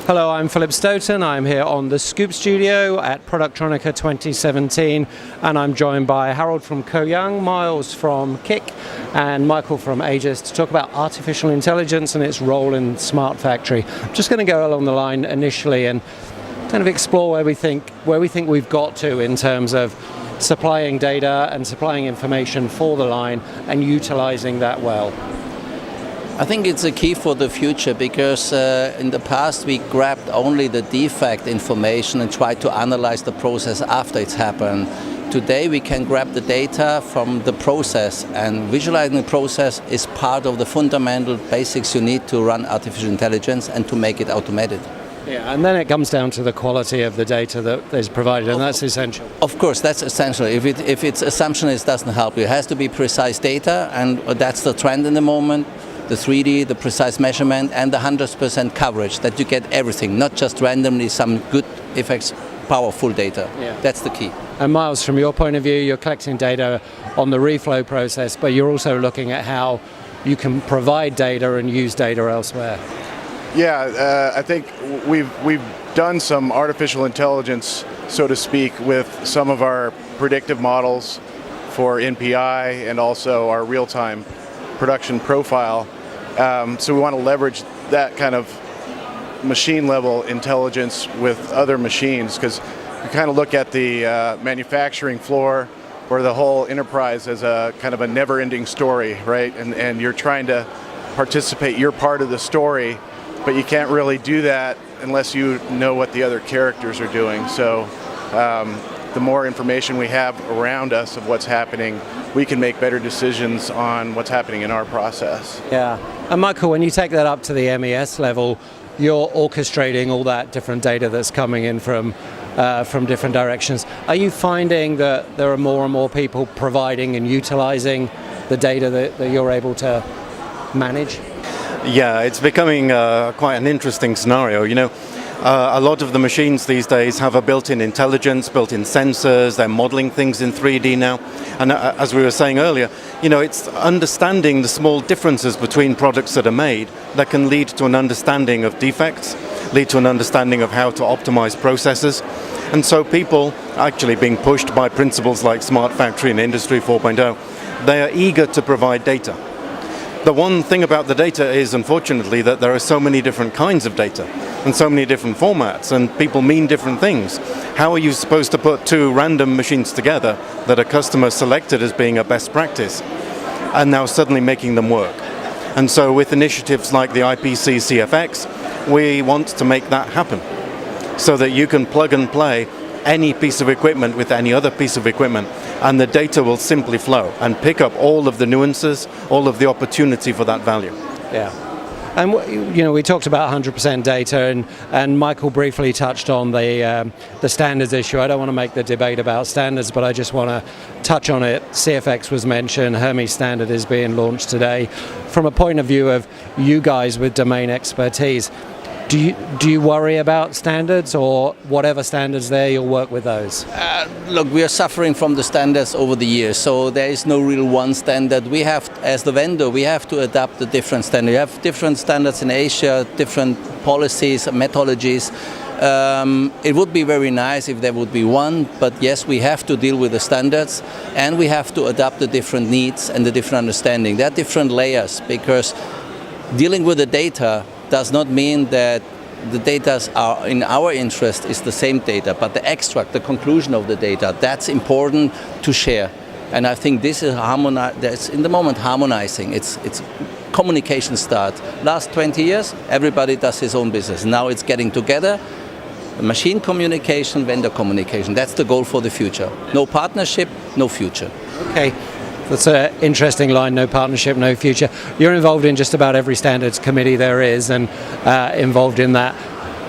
Hello, I'm Philip Stoten. I'm here on the SCOOPstudio at Productronica 2017, and I'm joined by Harald from Young, Miles from Kick, and Michael from Aegis to talk about artificial intelligence and its role in smart factory. I'm just going to go along the line initially and kind of explore where we think we've got to in terms of supplying data and supplying information for the line and utilizing that well. I think it's a key for the future because in the past we grabbed only the defect information and tried to analyze the process after it's happened. Today we can grab the data from the process, and visualizing the process is part of the fundamental basics you need to run artificial intelligence and to make it automated. Yeah, and then it comes down to the quality of the data that is provided, and that's essential. Of course, that's essential. If it's assumption, it doesn't help you. It has to be precise data, and that's the trend in the moment. The 3D, the precise measurement, and the 100% coverage, that you get everything, not just randomly some good effects, powerful data. Yeah. That's the key. And Miles, from your point of view, you're collecting data on the reflow process, but you're also looking at how you can provide data and use data elsewhere. Yeah, I think we've done some artificial intelligence, so to speak, with some of our predictive models for NPI and also our real-time production profile. So we want to leverage that kind of machine level intelligence with other machines, because you kind of look at the manufacturing floor or the whole enterprise as a kind of a never-ending story, right? And you're trying to participate, you're part of the story, but you can't really do that unless you know what the other characters are doing. So the more information we have around us of what's happening, we can make better decisions on what's happening in our process. Yeah, and Michael, when you take that up to the MES level, you're orchestrating all that different data that's coming in from different directions. Are you finding that there are more and more people providing and utilizing the data that you're able to manage? Yeah, it's becoming quite an interesting scenario. You know, a lot of the machines these days have a built-in intelligence, built-in sensors. They're modeling things in 3D now. And as we were saying earlier, you know, it's understanding the small differences between products that are made that can lead to an understanding of defects, lead to an understanding of how to optimize processes. And so people, actually being pushed by principles like Smart Factory and Industry 4.0, they are eager to provide data. The one thing about the data is, unfortunately, that there are so many different kinds of data and so many different formats, and people mean different things. How are you supposed to put two random machines together that a customer selected as being a best practice and now suddenly making them work? And so with initiatives like the IPC CFX, we want to make that happen so that you can plug and play any piece of equipment with any other piece of equipment, and the data will simply flow and pick up all of the nuances, all of the opportunity for that value. Yeah. And you know, we talked about 100% data, and Michael briefly touched on the standards issue. I don't want to make the debate about standards, but I just want to touch on it. CFX was mentioned. Hermes standard is being launched today. From a point of view of you guys with domain expertise, do you worry about standards, or whatever standards there, you'll work with those? Look, we are suffering from the standards over the years, so there is no real one standard. We have, as the vendor, we have to adapt the different standards. We have different standards in Asia, different policies, methodologies. It would be very nice if there would be one, but yes, we have to deal with the standards, and we have to adapt the different needs and the different understanding. There are different layers, because dealing with the data does not mean that the data are in our interest is the same data, but the extract, the conclusion of the data, that's important to share. And I think this is that's in the moment harmonizing. It's communication start. Last 20 years, everybody does his own business. Now it's getting together. Machine communication, vendor communication. That's the goal for the future. No partnership, no future. Okay. That's an interesting line, no partnership, no future. You're involved in just about every standards committee there is, and involved in that.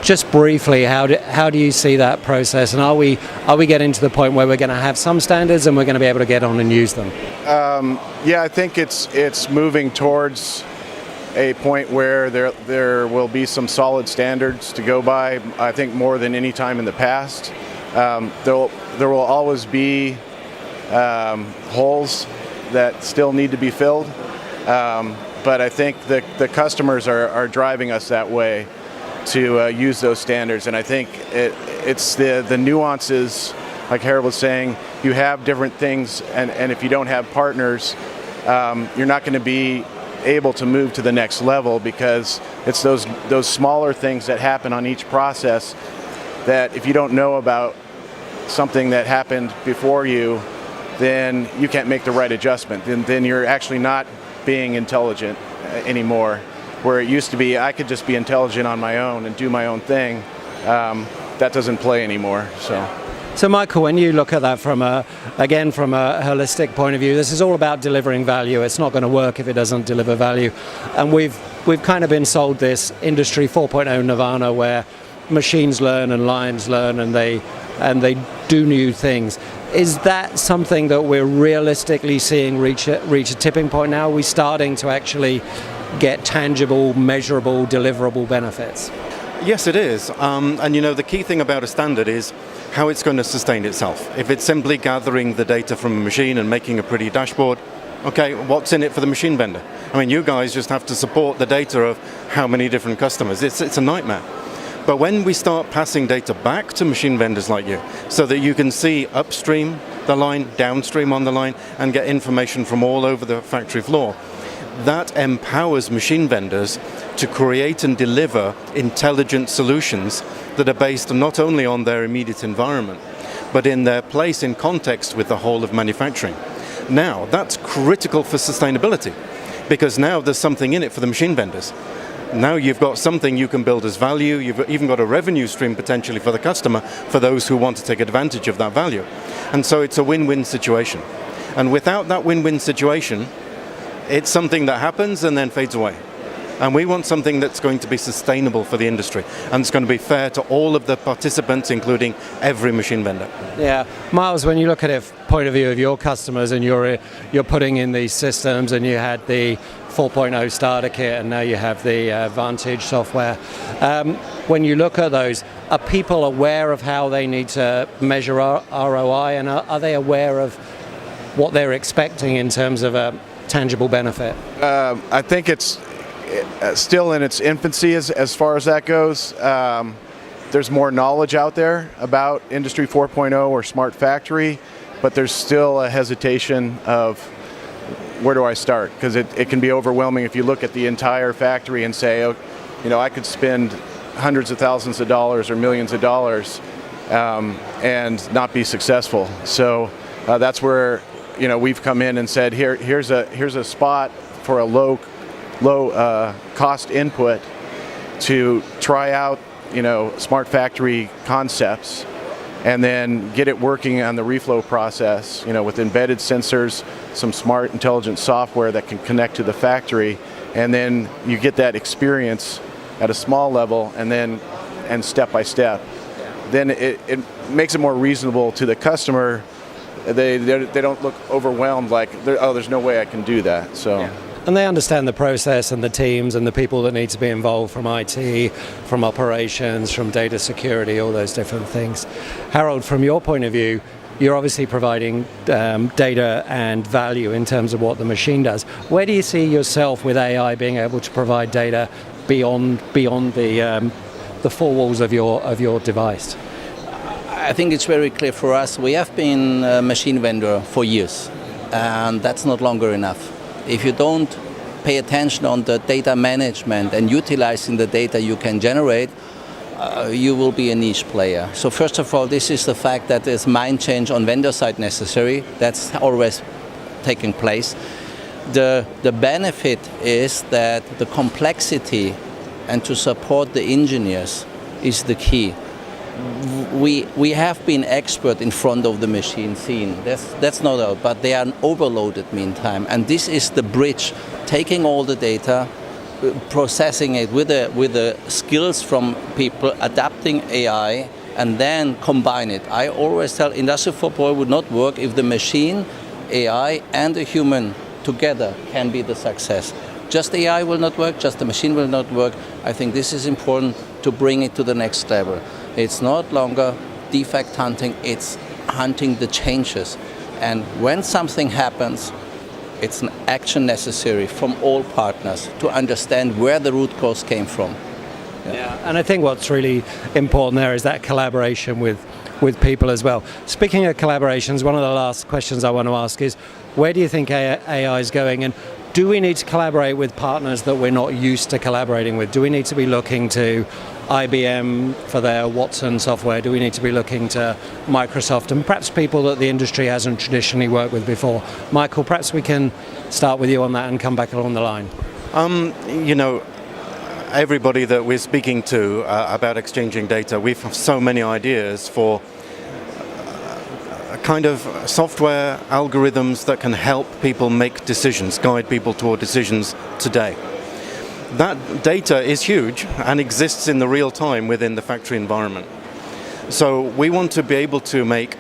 Just briefly, how do you see that process, and are we getting to the point where we're going to have some standards and we're going to be able to get on and use them? Yeah, I think it's moving towards a point where there will be some solid standards to go by. I think more than any time in the past. There will always be holes that still need to be filled, but I think the customers are driving us that way. to use those standards. And I think it's the nuances, like Harald was saying, you have different things, and if you don't have partners, you're not going to be able to move to the next level, because it's those smaller things that happen on each process that if you don't know about something that happened before you, then you can't make the right adjustment. Then you're actually not being intelligent anymore. Where it used to be, I could just be intelligent on my own and do my own thing. That doesn't play anymore. So Michael, when you look at that from a holistic point of view, this is all about delivering value. It's not going to work if it doesn't deliver value. And we've kind of been sold this Industry 4.0 nirvana where machines learn and lines learn and they do new things. Is that something that we're realistically seeing reach a tipping point now? Are we starting to actually get tangible, measurable, deliverable benefits? Yes, it is. And the key thing about a standard is how it's going to sustain itself. If it's simply gathering the data from a machine and making a pretty dashboard, okay, what's in it for the machine vendor? I mean, you guys just have to support the data of how many different customers. It's a nightmare. But when we start passing data back to machine vendors like you, so that you can see upstream the line, downstream on the line, and get information from all over the factory floor, that empowers machine vendors to create and deliver intelligent solutions that are based not only on their immediate environment, but in their place in context with the whole of manufacturing. Now, that's critical for sustainability, because now there's something in it for the machine vendors. Now you've got something you can build as value. You've even got a revenue stream potentially for the customer, for those who want to take advantage of that value. And so it's a win-win situation. And without that win-win situation, it's something that happens and then fades away. And we want something that's going to be sustainable for the industry, and it's going to be fair to all of the participants, including every machine vendor. Yeah, Miles, when you look at it point of view of your customers, and you're putting in these systems, and you had the 4.0 starter kit, and now you have the Vantage software. When you look at those, are people aware of how they need to measure ROI, and are they aware of what they're expecting in terms of a tangible benefit? I think it's still in its infancy as far as that goes. There's more knowledge out there about Industry 4.0 or Smart Factory, but there's still a hesitation of where do I start? Because it can be overwhelming if you look at the entire factory and say, oh, I could spend hundreds of thousands of dollars or millions of dollars and not be successful. So that's where we've come in and said, here's a spot for a low cost input to try out Smart Factory concepts, and then get it working on the reflow process, with embedded sensors, some smart intelligent software that can connect to the factory, and then you get that experience at a small level, and step by step. Then it makes it more reasonable to the customer. They don't look overwhelmed like, there's no way I can do that. So. Yeah. And they understand the process and the teams and the people that need to be involved, from IT, from operations, from data security, all those different things. Harald, from your point of view, you're obviously providing data and value in terms of what the machine does. Where do you see yourself with AI being able to provide data beyond the four walls of your device? I think it's very clear for us. We have been a machine vendor for years, and that's not longer enough. If you don't pay attention on the data management and utilizing the data you can generate, you will be a niche player. So first of all, this is the fact that there's mind change on vendor side necessary. That's always taking place. The benefit is that the complexity and to support the engineers is the key. We have been expert in front of the machine scene. That's no doubt, but they are overloaded meantime. And this is the bridge, taking all the data, processing it with the skills from people, adapting AI, and then combine it. I always tell Industry 4.0 would not work if the machine, AI, and the human together can be the success. Just AI will not work, just the machine will not work. I think this is important to bring it to the next level. It's not longer defect hunting, it's hunting the changes. And when something happens, it's an action necessary from all partners to understand where the root cause came from. Yeah, and I think what's really important there is that collaboration with people as well. Speaking of collaborations, one of the last questions I want to ask is, where do you think AI is going, and do we need to collaborate with partners that we're not used to collaborating with? Do we need to be looking to IBM for their Watson software? Do we need to be looking to Microsoft and perhaps people that the industry hasn't traditionally worked with before? Michael, perhaps we can start with you on that and come back along the line. Everybody that we're speaking to about exchanging data, we've have so many ideas for kind of software algorithms that can help people make decisions, guide people toward decisions today. That data is huge and exists in the real time within the factory environment. So we want to be able to make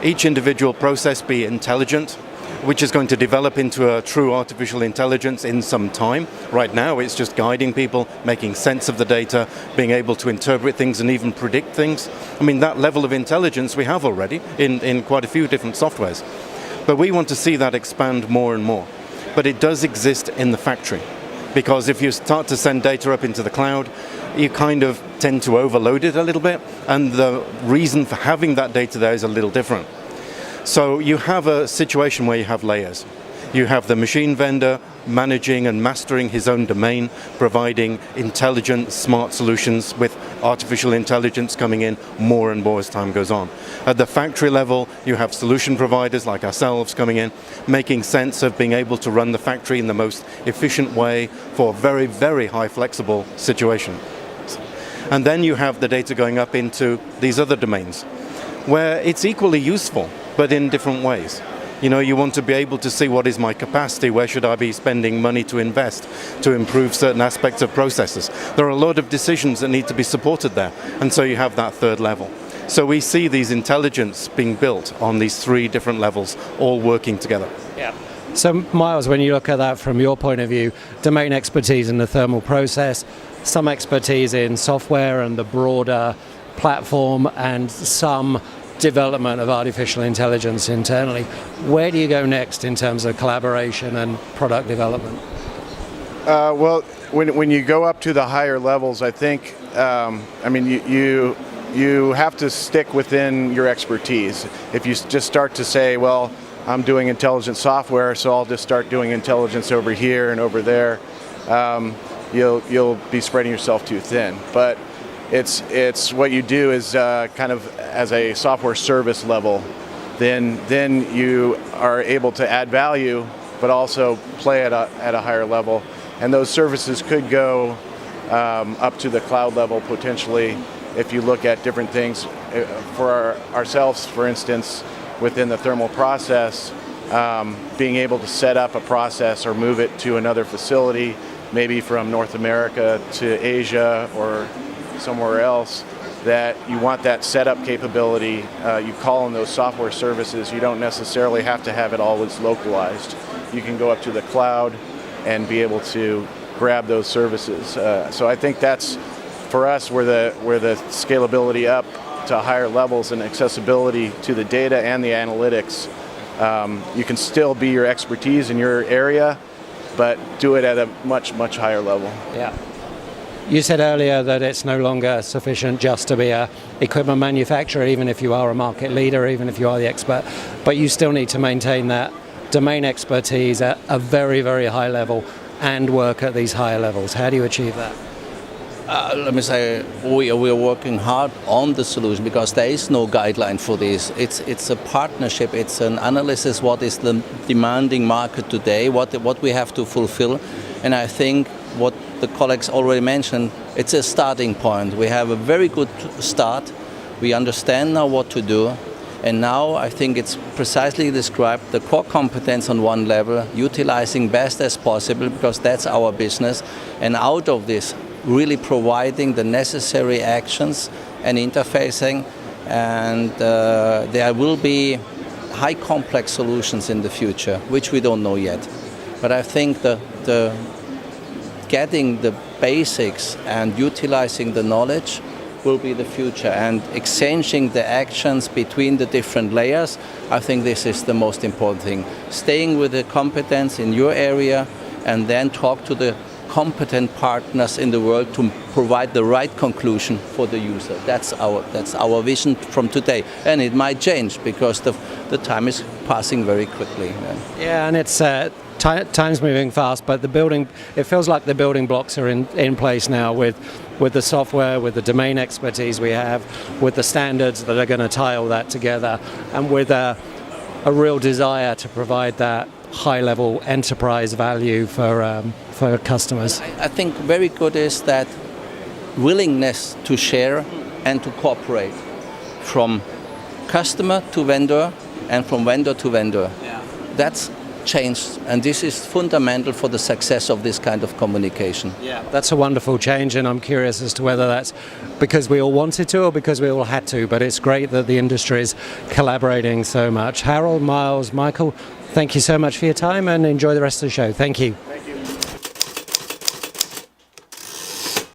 each individual process be intelligent, which is going to develop into a true artificial intelligence in some time. Right now it's just guiding people, making sense of the data, being able to interpret things and even predict things. I mean, that level of intelligence we have already in quite a few different softwares. But we want to see that expand more and more. But it does exist in the factory, because if you start to send data up into the cloud, you kind of tend to overload it a little bit, and the reason for having that data there is a little different. So you have a situation where you have layers. You have the machine vendor managing and mastering his own domain, providing intelligent, smart solutions with artificial intelligence coming in more and more as time goes on. At the factory level, you have solution providers like ourselves coming in, making sense of being able to run the factory in the most efficient way for a very, very high flexible situation. And then you have the data going up into these other domains, where it's equally useful, but in different ways. You want to be able to see what is my capacity, where should I be spending money to invest to improve certain aspects of processes. There are a lot of decisions that need to be supported there, and so you have that third level. So we see these intelligence being built on these three different levels, all working together. Yeah. So Miles, when you look at that from your point of view, domain expertise in the thermal process, some expertise in software and the broader platform, and some development of artificial intelligence internally. Where do you go next in terms of collaboration and product development? Well, when you go up to the higher levels, I think, you have to stick within your expertise. If you just start to say, well, I'm doing intelligent software, so I'll just start doing intelligence over here and over there, you'll be spreading yourself too thin. But it's what you do is kind of as a software service level, then you are able to add value, but also play at a higher level. And those services could go up to the cloud level potentially. If you look at different things for ourselves, for instance, within the thermal process, being able to set up a process or move it to another facility, maybe from North America to Asia or somewhere else, that you want that setup capability. You call on those software services. You don't necessarily have to have it always localized. You can go up to the cloud and be able to grab those services. So I think that's, for us, where the scalability up to higher levels and accessibility to the data and the analytics. You can still be your expertise in your area, but do it at a much, much higher level. Yeah. You said earlier that it's no longer sufficient just to be an equipment manufacturer, even if you are a market leader, even if you are the expert, but you still need to maintain that domain expertise at a very, very high level and work at these higher levels. How do you achieve that? Let me say, we are working hard on the solution because there is no guideline for this. It's a partnership, it's an analysis, what is the demanding market today, what we have to fulfill. And I think what the colleagues already mentioned, it's a starting point. We have a very good start. We understand now what to do. And now I think it's precisely described the core competence on one level, utilizing best as possible because that's our business. And out of this, really providing the necessary actions and interfacing. And there will be high complex solutions in the future, which we don't know yet. But I think the getting the basics and utilizing the knowledge will be the future, and exchanging the actions between the different layers. I think this is the most important thing. Staying with the competence in your area and then talk to the competent partners in the world to provide the right conclusion for the user. That's our vision from today, and it might change because the time is passing very quickly. Yeah, and it's time's moving fast, but it feels like the building blocks are in place now with the software, with the domain expertise we have, with the standards that are going to tie all that together, and with a real desire to provide that high-level enterprise value for customers. I think very good is that willingness to share and to cooperate from customer to vendor and from vendor to vendor. Yeah. That's changed, and this is fundamental for the success of this kind of communication. Yeah, that's a wonderful change, and I'm curious as to whether that's because we all wanted to or because we all had to, but it's great that the industry is collaborating so much. Harald, Miles, Michael, thank you so much for your time, and enjoy the rest of the show. Thank you.